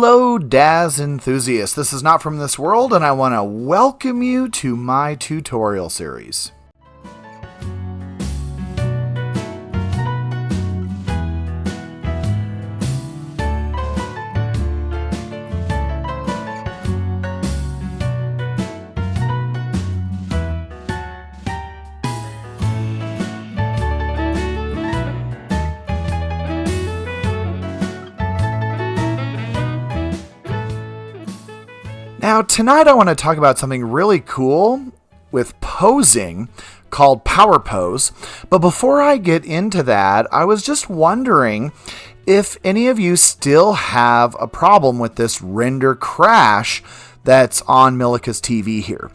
Hello, Daz enthusiasts. This is Not From This World, and I want to welcome you to my tutorial series. Now, tonight I want to talk about something really cool with posing called Power Pose. But before I get into that, I was just wondering if any of you still have a problem with this render crash that's on Milika's TV here.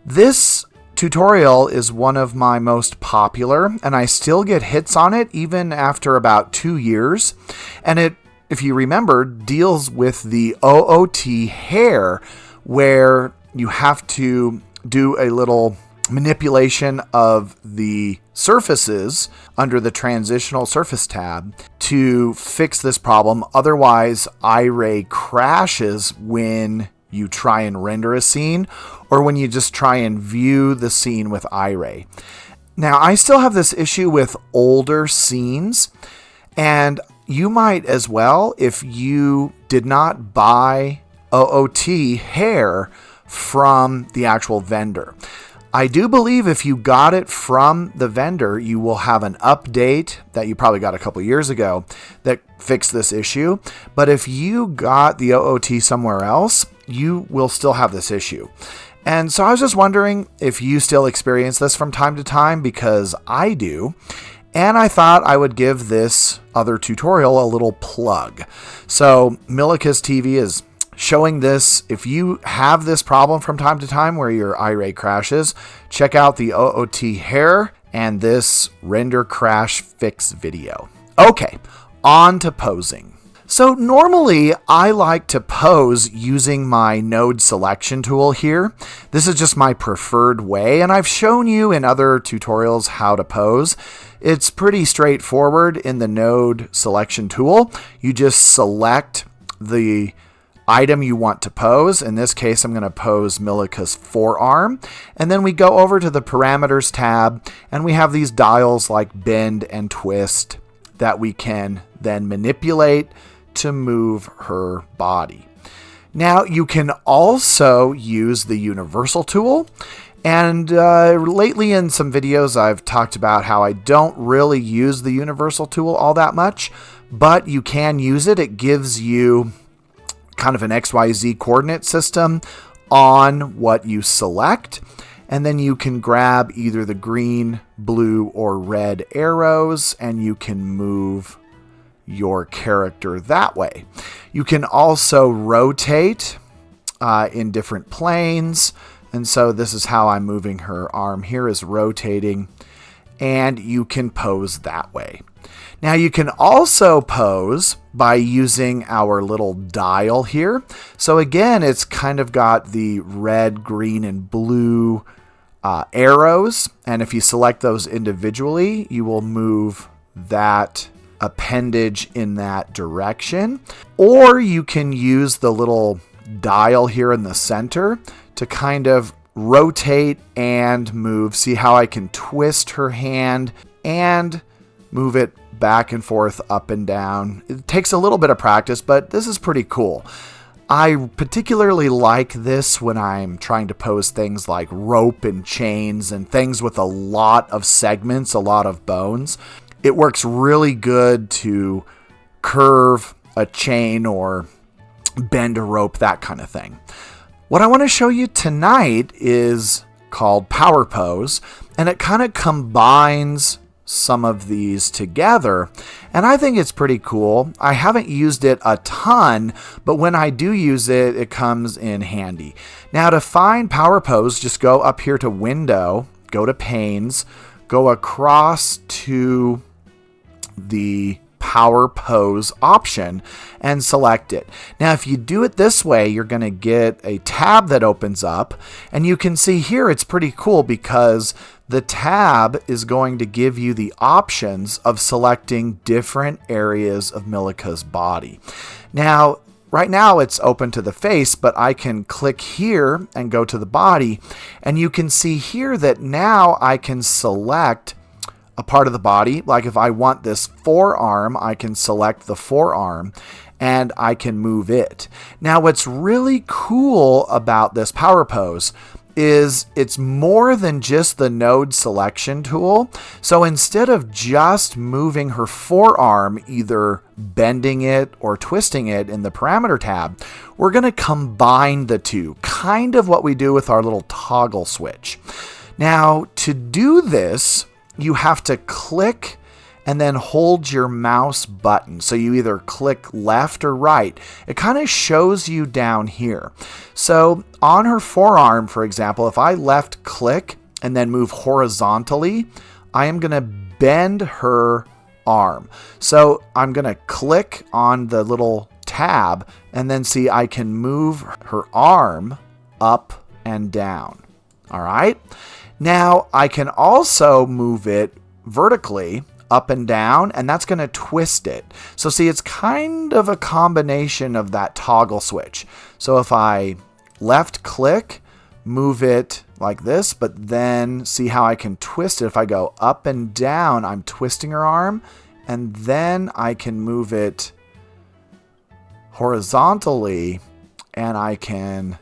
This tutorial is one of my most popular, and I still get hits on it even after about 2 years. And it, if you remember, deals with the OOT hair, where you have to do a little manipulation of the surfaces under the transitional surface tab to fix this problem. Otherwise, iRay crashes when you try and render a scene or when you just try and view the scene with iRay. Now, I still have this issue with older scenes, and you might as well if you did not buy OOT hair from the actual vendor. I do believe if you got it from the vendor, you will have an update that you probably got a couple years ago that fixed this issue. But if you got the OOT somewhere else, you will still have this issue. And so I was just wondering if you still experience this from time to time, because I do. And I thought I would give this other tutorial a little plug. So Milika's TV is showing this. If you have this problem from time to time where your iRay crashes, check out the OOT hair and this render crash fix video. Okay, on to posing. So normally I like to pose using my node selection tool here. This is just my preferred way, and I've shown you in other tutorials how to pose. It's pretty straightforward in the node selection tool. You just select the item you want to pose. In this case, I'm going to pose Milika's forearm. And then we go over to the parameters tab, and we have these dials like bend and twist that we can then manipulate to move her body. Now, you can also use the universal tool. And lately in some videos, I've talked about how I don't really use the universal tool all that much, but you can use it. It gives you kind of an XYZ coordinate system on what you select. And then you can grab either the green, blue, or red arrows, and you can move your character that way. You can also rotate in different planes. And so this is how I'm moving her arm here, is rotating, and you can pose that way. Now you can also pose by using our little dial here. So again, it's kind of got the red, green, and blue arrows. And if you select those individually, you will move that appendage in that direction. Or you can use the little dial here in the center to kind of rotate and move. See how I can twist her hand and move it back and forth, up and down. It takes a little bit of practice, but this is pretty cool. I particularly like this when I'm trying to pose things like rope and chains and things with a lot of segments, a lot of bones. It works really good to curve a chain or bend a rope, that kind of thing. What I want to show you tonight is called Power Pose, and it kind of combines some of these together, and I think it's pretty cool. I haven't used it a ton, but when I do use it, it comes in handy. Now, to find Power Pose, just go up here to Window, go to Panes, go across to the Power Pose option and select it. Now, if you do it this way, you're going to get a tab that opens up, and you can see here it's pretty cool because the tab is going to give you the options of selecting different areas of Milika's body. Now, right now it's open to the face, but I can click here and go to the body. And you can see here that now I can select a part of the body. Like if I want this forearm, I can select the forearm and I can move it. Now, what's really cool about this power pose is it's more than just the node selection tool. So instead of just moving her forearm, either bending it or twisting it in the parameter tab, we're going to combine the two, kind of what we do with our little toggle switch. Now, to do this, you have to click and then hold your mouse button. So you either click left or right. It kind of shows you down here. So on her forearm, for example, if I left click and then move horizontally, I am going to bend her arm. So I'm going to click on the little tab and then see I can move her arm up and down. All right. Now I can also move it vertically up and down, and that's going to twist it. So see, it's kind of a combination of that toggle switch. So if I left click, move it like this, but then see how I can twist it. If I go up and down, I'm twisting her arm, and then I can move it horizontally and I can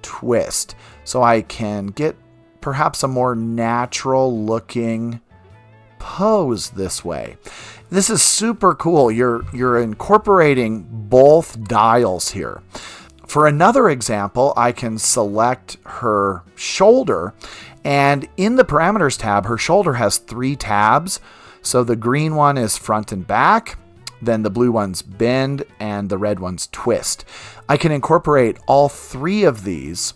twist. So I can get perhaps a more natural looking pose this way. This is super cool. You're incorporating both dials here. For another example, I can select her shoulder, and in the parameters tab, her shoulder has 3 tabs. So the green one is front and back, then the blue one's bend, and the red one's twist. I can incorporate all 3 of these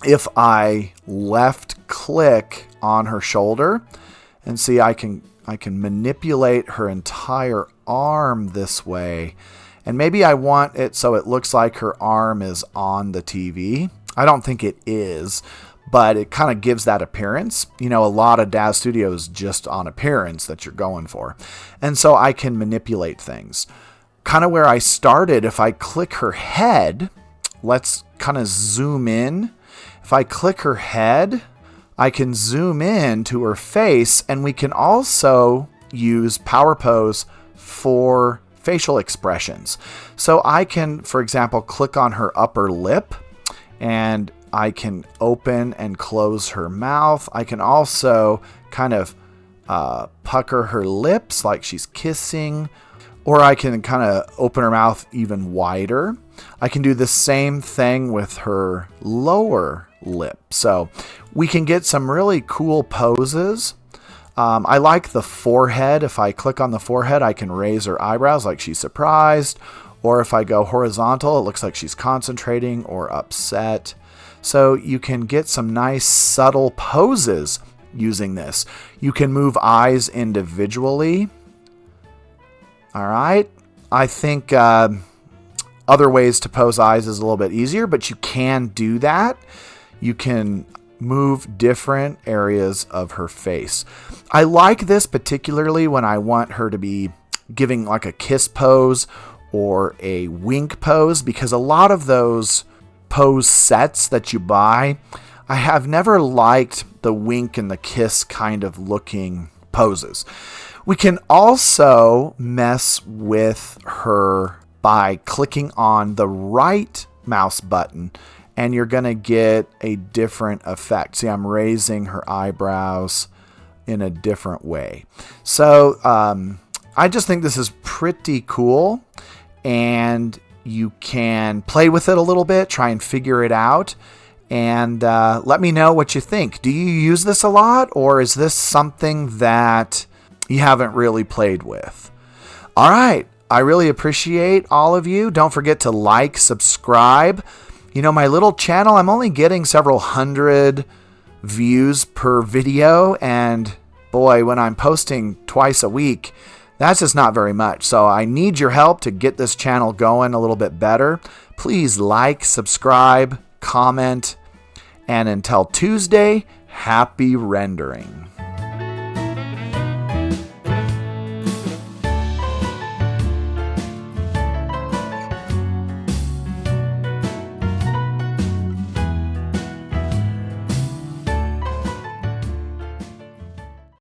if I left click on her shoulder. And see, I can manipulate her entire arm this way. And maybe I want it so it looks like her arm is on the TV. I don't think it is, but it kind of gives that appearance. You know, a lot of Daz Studio is just on appearance that you're going for. And so I can manipulate things. Kind of where I started, if I click her head, let's kind of zoom in. If I click her head, I can zoom in to her face, and we can also use Power Pose for facial expressions. So I can, for example, click on her upper lip, and I can open and close her mouth. I can also kind of pucker her lips like she's kissing, or I can kind of open her mouth even wider. I can do the same thing with her lower lip. So we can get some really cool poses. I like the forehead. If I click on the forehead, I can raise her eyebrows like she's surprised. Or if I go horizontal, it looks like she's concentrating or upset. So you can get some nice subtle poses using this. You can move eyes individually. All right. I think other ways to pose eyes is a little bit easier, but you can do that. You can move different areas of her face. I like this particularly when I want her to be giving like a kiss pose or a wink pose, because a lot of those pose sets that you buy, I have never liked the wink and the kiss kind of looking poses. We can also mess with her by clicking on the right mouse button, and you're going to get a different effect. See, I'm raising her eyebrows in a different way. So I just think this is pretty cool, and you can play with it a little bit, try and figure it out, and let me know what you think. Do you use this a lot, or is this something that you haven't really played with? All right. I really appreciate all of you. Don't forget to like, subscribe. You know, my little channel, I'm only getting several hundred views per video, and boy, when I'm posting twice a week, that's just not very much. So I need your help to get this channel going a little bit better. Please like, subscribe, comment, and until Tuesday, happy rendering.